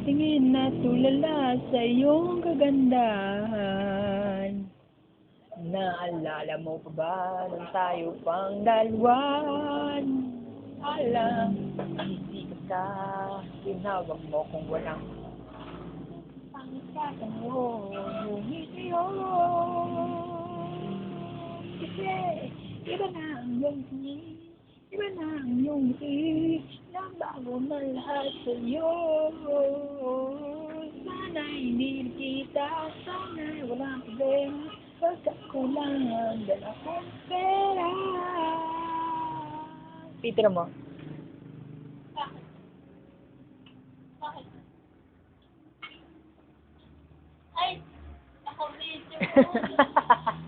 tingin na tulala sa iyong kagandahan. Naalala mo pa ba nung tayo pang dalawan? Alam, hindi ka tinawag mo kung walang pangkatan mo. Ngunit yun, kasi iba na ang iyong tingin, iba na ang iyong ngiti, nabago na lahat sa'yo. Sana'y hindi kita, sana'y walang problema, pagkat kulangan dala kong pera. Peter mo. Bakit? Bakit? Ay! Naka-video.